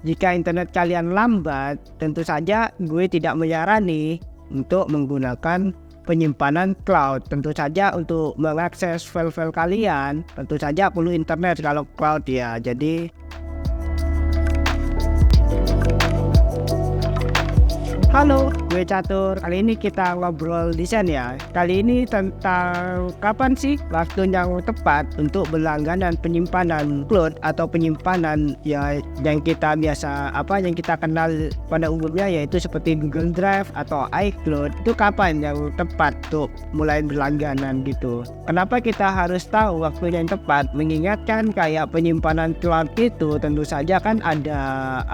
Jika internet kalian lambat, tentu saja gue tidak menyarankan untuk menggunakan penyimpanan cloud. Tentu saja untuk mengakses file-file kalian, tentu saja perlu internet kalau cloud ya. Jadi halo, gue Catur. Kali ini kita ngobrol desain ya. Kali ini tentang kapan sih waktu yang tepat untuk berlangganan penyimpanan cloud atau penyimpanan ya yang kita yang kita kenal pada umumnya, yaitu seperti Google Drive atau iCloud. Itu kapan yang tepat untuk mulai berlangganan gitu. Kenapa kita harus tahu waktu yang tepat? Mengingatkan kayak penyimpanan cloud itu tentu saja kan ada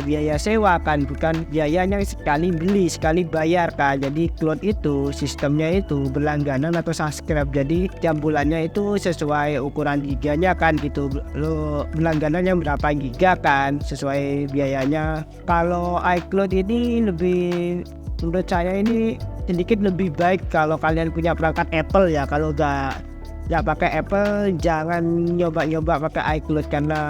biaya sewa kan, bukan biayanya sekali beli sekali bayar kan. Jadi cloud itu sistemnya itu berlangganan atau subscribe, jadi tiap bulannya itu sesuai ukuran giganya kan gitu. Lo berlangganannya berapa giga kan sesuai biayanya. Kalau iCloud ini menurut saya ini sedikit lebih baik kalau kalian punya perangkat Apple ya. Kalau nggak pakai Apple, jangan nyoba pakai iCloud karena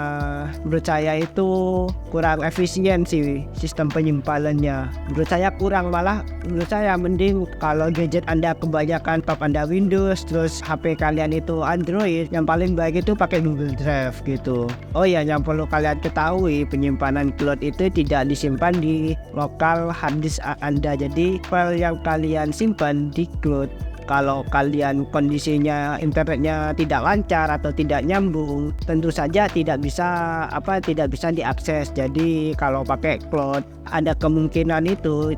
menurut saya itu kurang efisien sih sistem penyimpanannya. Menurut saya menurut saya mending kalau gadget Anda kebanyakan top Anda Windows, terus HP kalian itu Android, yang paling baik itu pakai Google Drive gitu. Oh ya, yang perlu kalian ketahui, penyimpanan cloud itu tidak disimpan di lokal hard disk Anda. Jadi file yang kalian simpan di cloud, kalau kalian kondisinya internetnya tidak lancar atau tidak nyambung, tentu saja tidak bisa diakses. Jadi kalau pakai cloud ada kemungkinan itu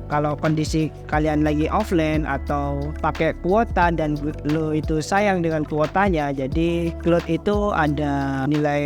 kalau kondisi kalian lagi offline atau pakai kuota dan lo itu sayang dengan kuotanya, jadi cloud itu ada nilai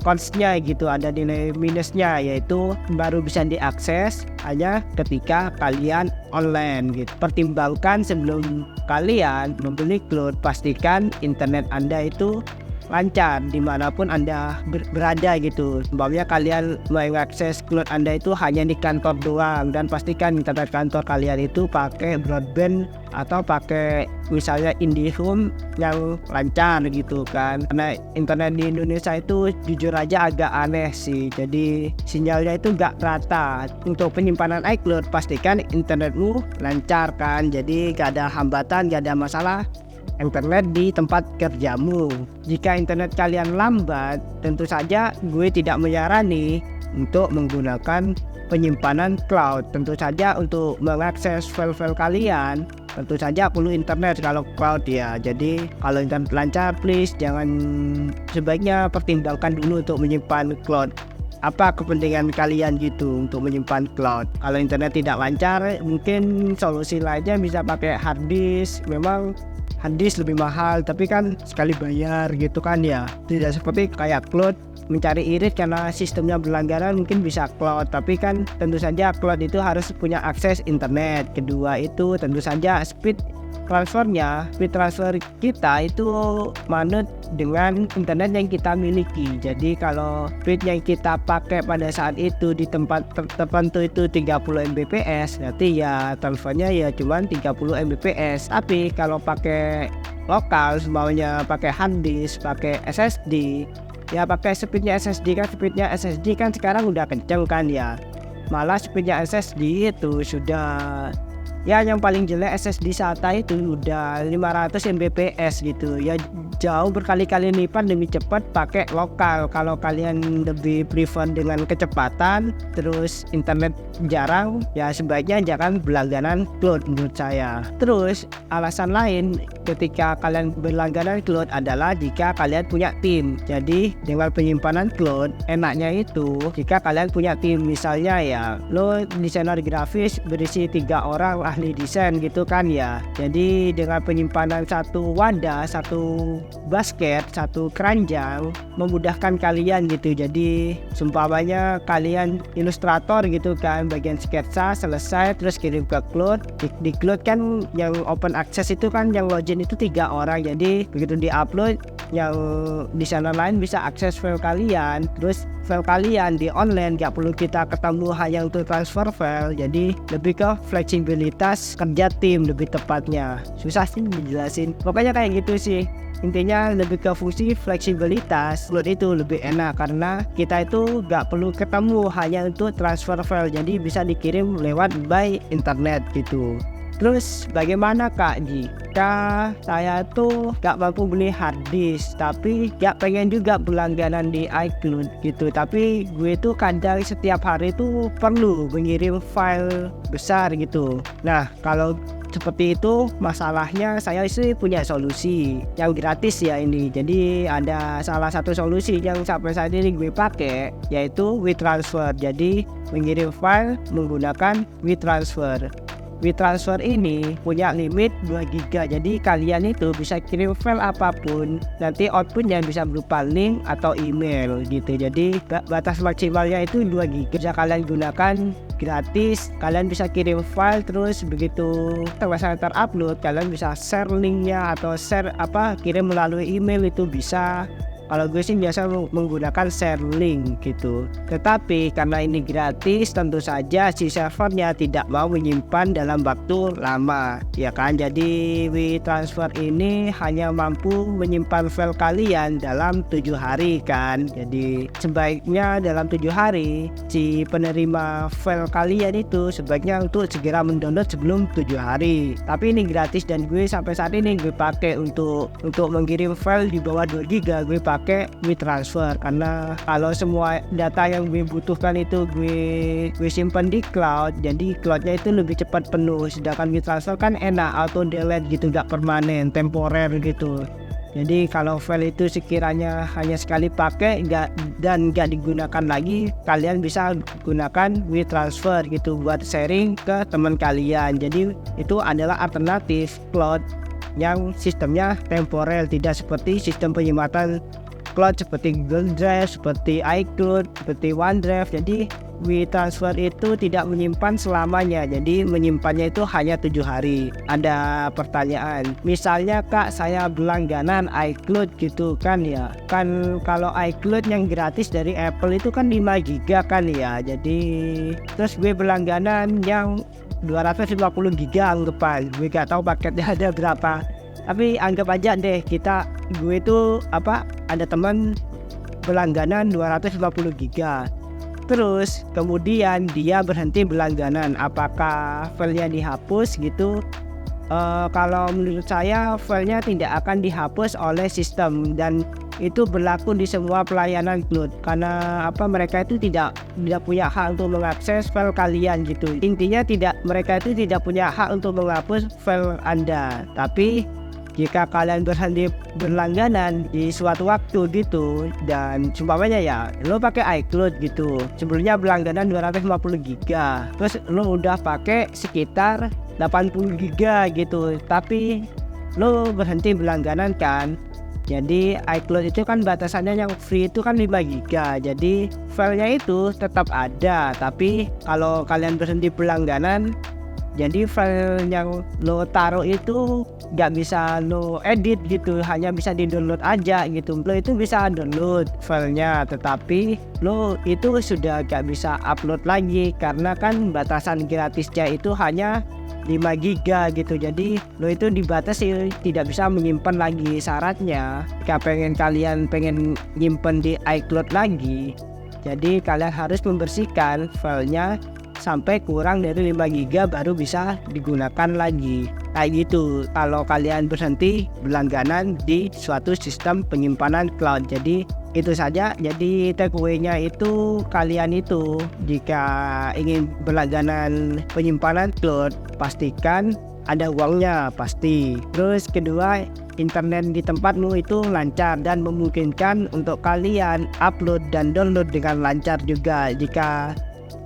cost-nya gitu, ada nilai minusnya, yaitu baru bisa diakses hanya ketika kalian online gitu. Pertimbangkan sebelum kalian membeli cloud, pastikan internet Anda itu lancar dimanapun Anda berada gitu. Sebabnya kalian mengakses cloud Anda itu hanya di kantor doang, dan pastikan internet kantor kalian itu pakai broadband atau pakai misalnya IndiHome yang lancar gitu kan. Karena internet di Indonesia itu jujur aja agak aneh sih, jadi sinyalnya itu gak rata. Untuk penyimpanan iCloud, pastikan internetmu lancar kan, jadi gak ada hambatan, gak ada masalah internet di tempat kerjamu. Jika internet kalian lambat, tentu saja gue tidak menyarankan untuk menggunakan penyimpanan cloud. Tentu saja untuk mengakses file-file kalian, tentu saja perlu internet kalau cloud ya. Jadi kalau internet lancar, please sebaiknya pertimbangkan dulu untuk menyimpan cloud. Apa kepentingan kalian gitu untuk menyimpan cloud? Kalau internet tidak lancar, mungkin solusi lainnya bisa pakai hard disk. Memang hard disk lebih mahal, tapi kan sekali bayar gitu kan ya. Tidak seperti kayak cloud mencari irit karena sistemnya berlangganan, mungkin bisa cloud, tapi kan tentu saja cloud itu harus punya akses internet. Kedua itu tentu saja speed transfer kita itu manut dengan internet yang kita miliki. Jadi kalau speed yang kita pakai pada saat itu di tempat tertentu itu 30 Mbps, berarti ya transfernya ya cuma 30 Mbps. Tapi kalau pakai lokal, maunya pakai hard disk, pakai SSD, ya pakai speednya SSD kan sekarang udah kenceng kan ya. Malah speednya SSD itu sudah ya, yang paling jelek SSD SATA itu udah 500 Mbps gitu ya, jauh berkali-kali lipat lebih cepat pakai lokal. Kalau kalian lebih prefer dengan kecepatan terus internet jarang, ya sebaiknya jangan berlangganan cloud menurut saya. Terus alasan lain ketika kalian berlangganan cloud adalah jika kalian punya tim. Jadi dengan penyimpanan cloud enaknya itu jika kalian punya tim, misalnya ya lo desainer grafis berisi 3 orang ahli desain gitu kan ya. Jadi dengan penyimpanan satu wadah, satu basket, satu keranjang memudahkan kalian gitu. Jadi seumpamanya kalian ilustrator gitu kan, bagian sketsa selesai terus kirim ke cloud. Di cloud kan yang open access itu kan yang login itu 3 orang, jadi begitu di upload yang di sana lain bisa akses file kalian, terus file kalian di online gak perlu kita ketemu hanya untuk transfer file. Jadi lebih ke fleksibilitas kerja tim lebih tepatnya. Susah sih dijelasin, pokoknya kayak gitu sih. Intinya lebih ke fungsi fleksibilitas. Upload itu lebih enak karena kita itu gak perlu ketemu hanya untuk transfer file, jadi bisa dikirim lewat by internet gitu. Terus bagaimana Kak jika saya tuh gak mampu beli hard disk tapi gak pengen juga berlangganan di iCloud gitu, tapi gue tuh kadang setiap hari tuh perlu mengirim file besar gitu. Nah kalau seperti itu masalahnya, saya sih punya solusi yang gratis ya ini. Jadi ada salah satu solusi yang sampai saat ini gue pakai, yaitu WeTransfer. Jadi mengirim file menggunakan WeTransfer. WeTransfer ini punya limit 2 GB, jadi kalian itu bisa kirim file apapun, nanti outputnya bisa berupa link atau email gitu. Jadi batas maksimalnya itu 2 GB, bisa kalian gunakan gratis. Kalian bisa kirim file, terus begitu selesai terupload kalian bisa share linknya atau kirim melalui email, itu bisa. Kalau gue sih biasa menggunakan share link gitu. Tetapi karena ini gratis, tentu saja si servernya tidak mau menyimpan dalam waktu lama, ya kan. Jadi WeTransfer ini hanya mampu menyimpan file kalian dalam 7 hari kan. Jadi sebaiknya dalam 7 hari si penerima file kalian itu sebaiknya untuk segera mendownload sebelum 7 hari. Tapi ini gratis dan gue sampai saat ini gue pakai untuk mengirim file di bawah 2 GB, gue pakai WeTransfer karena kalau semua data yang gue butuhkan itu gue simpan di cloud, jadi cloudnya itu lebih cepat penuh. Sedangkan WeTransfer kan enak auto delete gitu, gak permanen, temporer gitu. Jadi kalau file itu sekiranya hanya sekali pakai dan gak digunakan lagi, kalian bisa gunakan WeTransfer gitu buat sharing ke teman kalian. Jadi itu adalah alternatif cloud yang sistemnya temporer, tidak seperti sistem penyimpanan cloud seperti Google Drive, seperti iCloud, seperti OneDrive. Jadi WeTransfer itu tidak menyimpan selamanya, jadi menyimpannya itu hanya 7 hari. Ada pertanyaan, misalnya Kak saya berlangganan iCloud gitu kan ya, kan kalau iCloud yang gratis dari Apple itu kan 5 GB kan ya. Jadi terus gue berlangganan yang 250 GB anggapan, gue gak tahu paketnya ada berapa, tapi anggap aja deh gue itu ada teman berlangganan 250 GB. Terus kemudian dia berhenti berlangganan, apakah filenya dihapus gitu? Kalau menurut saya filenya tidak akan dihapus oleh sistem, dan itu berlaku di semua pelayanan cloud karena mereka itu tidak punya hak untuk mengakses file kalian gitu. Intinya mereka itu tidak punya hak untuk menghapus file Anda. Tapi jika kalian berhenti berlangganan di suatu waktu gitu, dan umpamanya ya lo pakai iCloud gitu, sebelumnya berlangganan 250 GB, terus lo udah pakai sekitar 80 GB gitu, tapi lo berhenti berlangganan kan. Jadi iCloud itu kan batasannya yang free itu kan 5 GB, jadi filenya itu tetap ada. Tapi kalau kalian berhenti berlangganan, jadi file yang lo taruh itu gak bisa lo edit gitu, hanya bisa di download aja gitu. Lo itu bisa download filenya, tetapi lo itu sudah gak bisa upload lagi karena kan batasan gratisnya itu hanya 5 GB gitu. Jadi lo itu dibatasi, tidak bisa menyimpan lagi. Syaratnya jika kalian pengen nyimpen di iCloud lagi, jadi kalian harus membersihkan filenya sampai kurang dari 5 GB baru bisa digunakan lagi. Kayak gitu kalau kalian berhenti berlangganan di suatu sistem penyimpanan cloud. Jadi itu saja. Jadi takeaway-nya itu, kalian itu jika ingin berlangganan penyimpanan cloud, pastikan ada uangnya pasti. Terus kedua, internet di tempatmu itu lancar dan memungkinkan untuk kalian upload dan download dengan lancar juga. Jika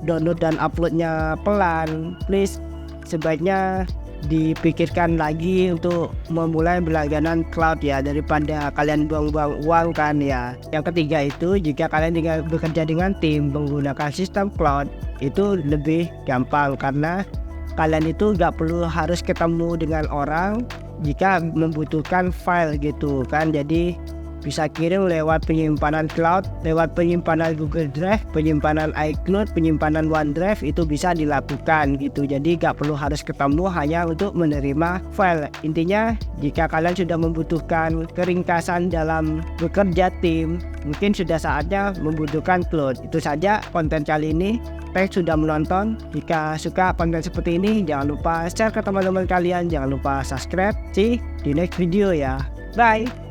download dan uploadnya pelan, please sebaiknya dipikirkan lagi untuk memulai berlangganan cloud ya, daripada kalian buang-buang uang kan ya. Yang ketiga itu, jika kalian bekerja dengan tim menggunakan sistem cloud, itu lebih gampang karena kalian itu gak perlu harus ketemu dengan orang jika membutuhkan file gitu kan. Jadi bisa kirim lewat penyimpanan cloud, lewat penyimpanan Google Drive, penyimpanan iCloud, penyimpanan OneDrive, itu bisa dilakukan gitu. Jadi gak perlu harus ketemu hanya untuk menerima file. Intinya jika kalian sudah membutuhkan keringkasan dalam bekerja tim, mungkin sudah saatnya membutuhkan cloud. Itu saja konten kali ini. Thanks sudah menonton. Jika suka konten seperti ini, jangan lupa share ke teman-teman kalian. Jangan lupa subscribe. See di next video ya. Bye.